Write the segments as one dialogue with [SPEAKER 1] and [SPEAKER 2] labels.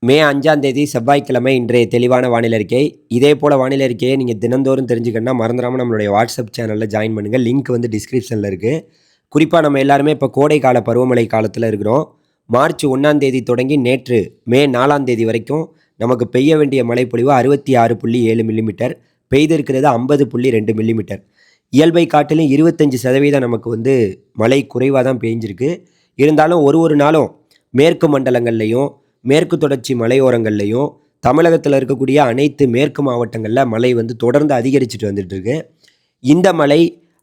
[SPEAKER 1] மே 5ஆம் தேதி செவ்வாய்க்கிழமை இன்றைய தெளிவான வானிலை அறிக்கை. இதே போல வானிலை அறிக்கையை நீங்கள் தினந்தோறும் தெரிஞ்சுக்கணும்னா மறந்துடாமல் நம்மளுடைய வாட்ஸ்அப் சேனலில் ஜாயின் பண்ணுங்கள். லிங்க் வந்து டிஸ்கிரிப்ஷனில் இருக்குது. குறிப்பாக நம்ம எல்லாருமே இப்போ கோடைக்கால பருவமழை காலத்தில் இருக்கிறோம். மார்ச் 1ஆம் தேதி தொடங்கி நேற்று மே 4ஆம் தேதி வரைக்கும் நமக்கு பெய்ய வேண்டிய மழைப்பொழிவு 66.7 மில்லிமீட்டர், பெய்திருக்கிறது 50.2 மில்லிமீட்டர். இயல்பை காட்டிலும் 25% நமக்கு வந்து மழை குறைவாக தான் பெய்ஞ்சிருக்கு. இருந்தாலும் ஒரு நாளும் மேற்கு மண்டலங்கள்லையும் மேற்கு தொடர்ச்சி மலையோரங்கள்லையும் தமிழகத்தில் இருக்கக்கூடிய அனைத்து மேற்கு மாவட்டங்களில் மழை வந்து தொடர்ந்து அதிகரிச்சுட்டு வந்துட்டுருக்கு. இந்த மழை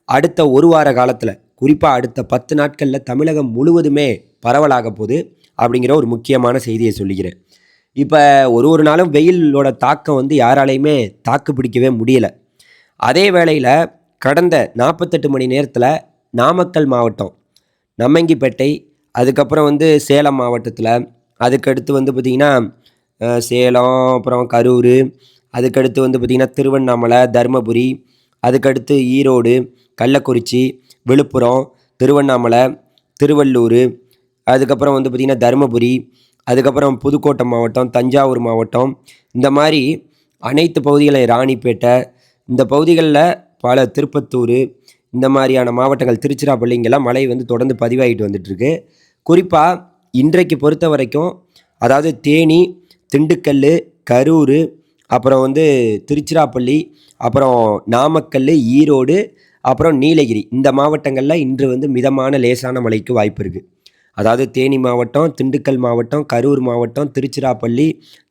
[SPEAKER 1] அடுத்த ஒரு வார காலத்தில், குறிப்பாக அடுத்த 10 நாட்களில் தமிழகம் முழுவதுமே பரவலாக போகுது அப்படிங்கிற ஒரு முக்கியமான செய்தியை சொல்லிக்கிறேன். இப்போ ஒரு நாளும் வெயிலோட தாக்கம் வந்து யாராலையுமே தாக்கு பிடிக்கவே முடியலை. அதே வேளையில் கடந்த 48 மணி நேரத்தில் நாமக்கல் மாவட்டம், நம்மங்கிப்பேட்டை, அதுக்கப்புறம் வந்து சேலம் மாவட்டத்தில், அதுக்கடுத்து வந்து பார்த்திங்கன்னா சேலம், அப்புறம் கரூர், அதுக்கடுத்து வந்து பார்த்திங்கன்னா திருவண்ணாமலை, தருமபுரி, அதுக்கடுத்து ஈரோடு, கள்ளக்குறிச்சி, விழுப்புரம், திருவண்ணாமலை, திருவள்ளூர், அதுக்கப்புறம் வந்து பார்த்திங்கன்னா தருமபுரி, அதுக்கப்புறம் புதுக்கோட்டை மாவட்டம், தஞ்சாவூர் மாவட்டம், இந்த மாதிரி அனைத்து பகுதிகளையும் ராணிப்பேட்டை, இந்த பகுதிகளில் பல திருப்பத்தூர், இந்த மாதிரியான மாவட்டங்கள், திருச்சிராப்பள்ளி, இங்கெல்லாம் மழை வந்து தொடர்ந்து பதிவாகிட்டு வந்துட்டுருக்கு. குறிப்பாக இன்றைக்கு பொறுத்த வரைக்கும், அதாவது தேனி, திண்டுக்கல், கரூர், அப்புறம் வந்து திருச்சிராப்பள்ளி, அப்புறம் நாமக்கல், ஈரோடு, அப்புறம் நீலகிரி, இந்த மாவட்டங்களில் இன்று வந்து மிதமான லேசான மழைக்கு வாய்ப்பு இருக்குது. அதாவது தேனி மாவட்டம், திண்டுக்கல் மாவட்டம், கரூர் மாவட்டம், திருச்சிராப்பள்ளி,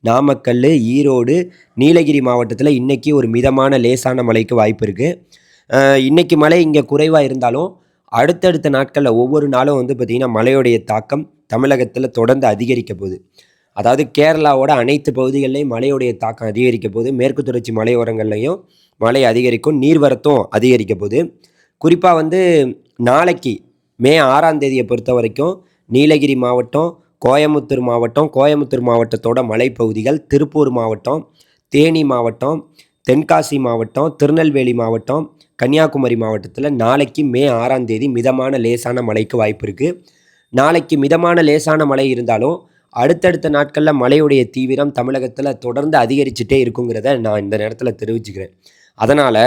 [SPEAKER 1] நாமக்கல், ஈரோடு, நீலகிரி மாவட்டத்தில் இன்றைக்கி ஒரு மிதமான லேசான மழைக்கு வாய்ப்பு இருக்குது. இன்றைக்கி மழை இங்கே குறைவாக இருந்தாலும் அடுத்தடுத்த நாட்களில் ஒவ்வொரு நாளும் வந்து பார்த்திங்கன்னா மழையுடைய தாக்கம் தமிழகத்தில் தொடர்ந்து அதிகரிக்க போகுது. அதாவது கேரளாவோட அனைத்து பகுதிகளிலையும் மழையுடைய தாக்கம் அதிகரிக்க போகுது. மேற்கு தொடர்ச்சி மலையோரங்கள்லையும் மழை அதிகரிக்கும், நீர்வரத்தும் அதிகரிக்க போகுது. குறிப்பாக வந்து நாளைக்கு மே 6ஆம் தேதியை பொறுத்த வரைக்கும் நீலகிரி மாவட்டம், கோயமுத்தூர் மாவட்டத்தோட மலைப்பகுதிகள், திருப்பூர் மாவட்டம், தேனி மாவட்டம், தென்காசி மாவட்டம், திருநெல்வேலி மாவட்டம், கன்னியாகுமரி மாவட்டத்தில் நாளைக்கு மே 6ஆம் தேதி மிதமான லேசான மழைக்கு வாய்ப்பு இருக்குது. நாளைக்கு மிதமான லேசான மழை இருந்தாலும் அடுத்தடுத்த நாட்களில் மழையுடைய தீவிரம் தமிழகத்தில் தொடர்ந்து அதிகரிச்சுட்டே இருக்குங்கிறத நான் இந்த நேரத்தில் தெரிவிச்சுக்கிறேன். அதனால்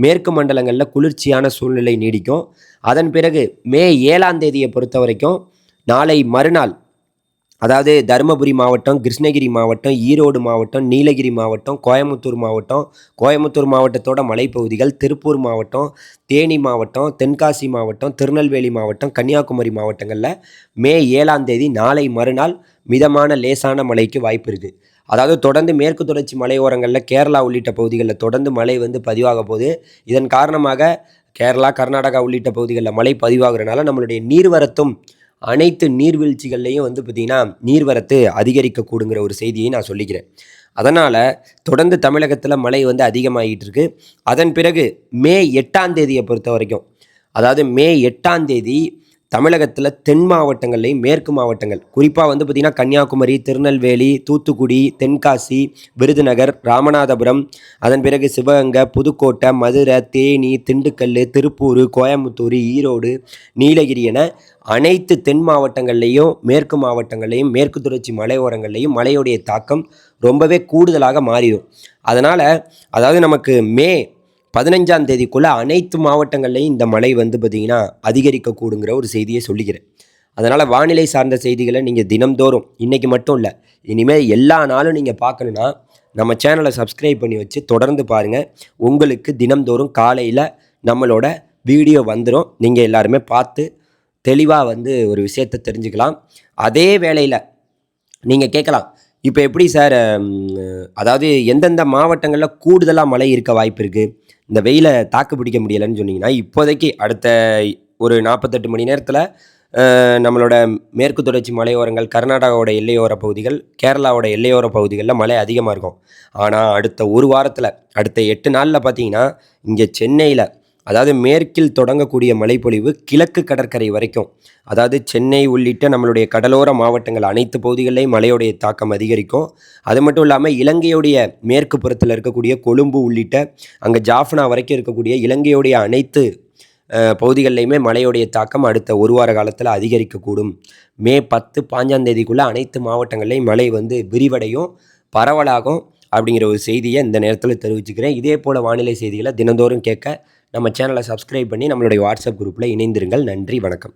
[SPEAKER 1] மேற்கு மண்டலங்களில் குளிர்ச்சியான சூழ்நிலை நீடிக்கும். அதன் பிறகு மே 7ஆம் தேதியை பொறுத்த வரைக்கும் நாளை மறுநாள், அதாவது தருமபுரி மாவட்டம், கிருஷ்ணகிரி மாவட்டம், ஈரோடு மாவட்டம், நீலகிரி மாவட்டம், கோயமுத்தூர் மாவட்டத்தோட மலைப்பகுதிகள், திருப்பூர் மாவட்டம், தேனி மாவட்டம், தென்காசி மாவட்டம், திருநெல்வேலி மாவட்டம், கன்னியாகுமரி மாவட்டங்களில் மே 7ஆம் தேதி நாளை மறுநாள் மிதமான லேசான மழைக்கு வாய்ப்பு இருக்குது. அதாவது தொடர்ந்து மேற்கு தொடர்ச்சி மலையோரங்களில் கேரளா உள்ளிட்ட பகுதிகளில் தொடர்ந்து மழை வந்து பதிவாக போகுது. இதன் காரணமாக கேரளா, கர்நாடகா உள்ளிட்ட பகுதிகளில் மழை பதிவாகிறனால நம்மளுடைய நீர்வரத்தும் அனைத்து நீர்வீழ்ச்சிகள்லையும் வந்து பார்த்திங்கன்னா நீர்வரத்து அதிகரிக்கக்கூடுங்கிற ஒரு செய்தியை நான் சொல்லிக்கிறேன். அதனால் தொடர்ந்து தமிழகத்தில் மழை வந்து அதிகமாகிட்டு இருக்கு. அதன் பிறகு மே 8ஆம் தேதியை பொறுத்த வரைக்கும், அதாவது மே 8ஆம் தேதி தமிழகத்தில் தென் மாவட்டங்கள்லையும் மேற்கு மாவட்டங்கள், குறிப்பாக வந்து பார்த்திங்கன்னா கன்னியாகுமரி, திருநெல்வேலி, தூத்துக்குடி, தென்காசி, விருதுநகர், ராமநாதபுரம், அதன் பிறகு சிவகங்கை, புதுக்கோட்டை, மதுரை, தேனி, திண்டுக்கல், திருப்பூர், கோயமுத்தூர், ஈரோடு, நீலகிரி என அனைத்து தென் மாவட்டங்கள்லேயும் மேற்கு மாவட்டங்கள்லேயும் மேற்கு தொடர்ச்சி மலையோரங்கள்லேயும் மழையுடைய தாக்கம் ரொம்பவே கூடுதலாக மாறிடும். அதனால் அதாவது நமக்கு மே 15ஆம் தேதிக்குள்ளே அனைத்து மாவட்டங்கள்லையும் இந்த மழை வந்து பார்த்திங்கன்னா அதிகரிக்கக்கூடுங்கிற ஒரு செய்தியை சொல்லிக்கிறேன். அதனால் வானிலை சார்ந்த செய்திகளை நீங்கள் தினம்தோறும், இன்றைக்கி மட்டும் இல்லை, இனிமேல் எல்லா நாளும் நீங்கள் பார்க்கணுன்னா நம்ம சேனலை சப்ஸ்கிரைப் பண்ணி வச்சு தொடர்ந்து பாருங்கள். உங்களுக்கு தினம்தோறும் காலையில் நம்மளோட வீடியோ வந்துடும். நீங்கள் எல்லாருமே பார்த்து தெளிவாக வந்து ஒரு விஷயத்தை தெரிஞ்சுக்கலாம். அதே வேளையில் நீங்கள் கேட்கலாம், இப்போ எப்படி சார், அதாவது எந்தெந்த மாவட்டங்களில் கூடுதலாக மழை இருக்க வாய்ப்பு இருக்குது, இந்த வெயிலை தாக்கு பிடிக்க முடியலைன்னு சொன்னீங்கன்னா, இப்போதைக்கு அடுத்த ஒரு 48 மணி நேரத்தில் நம்மளோட மேற்கு தொடர்ச்சி மலையோரங்கள், கர்நாடகாவோட எல்லையோர பகுதிகள், கேரளாவோட எல்லையோர பகுதிகளில் மழை அதிகமாக இருக்கும். ஆனால் அடுத்த ஒரு வாரத்தில், அடுத்த 8 நாளில் பார்த்தீங்கன்னா இங்கே சென்னையில், அதாவது மேற்கில் தொடங்கக்கூடிய மழைப்பொழிவு கிழக்கு கடற்கரை வரைக்கும், அதாவது சென்னை உள்ளிட்ட நம்மளுடைய கடலோர மாவட்டங்கள் அனைத்து பகுதிகளிலையும் மழையுடைய தாக்கம் அதிகரிக்கும். அது மட்டும் இல்லாமல் இலங்கையுடைய மேற்கு புறத்தில் இருக்கக்கூடிய கொழும்பு உள்ளிட்ட அங்கே ஜாஃப்னா வரைக்கும் இருக்கக்கூடிய இலங்கையுடைய அனைத்து பகுதிகளிலையுமே மழையுடைய தாக்கம் அடுத்த ஒரு வார காலத்தில் அதிகரிக்கக்கூடும். மே 10 15ஆம் தேதிக்குள்ளே அனைத்து மாவட்டங்கள்லையும் மழை வந்து விரிவடையும், பரவலாகும் அப்படிங்கிற ஒரு செய்தியை இந்த நேரத்தில் தெரிவிச்சுக்கிறேன். இதே போல் வானிலை செய்திகளை தினந்தோறும் கேட்க நம்ம சேனலை சப்ஸ்கிரைப் பண்ணி நம்மளுடைய வாட்ஸ்அப் குரூப்பில் இணைந்திருங்கள். நன்றி, வணக்கம்.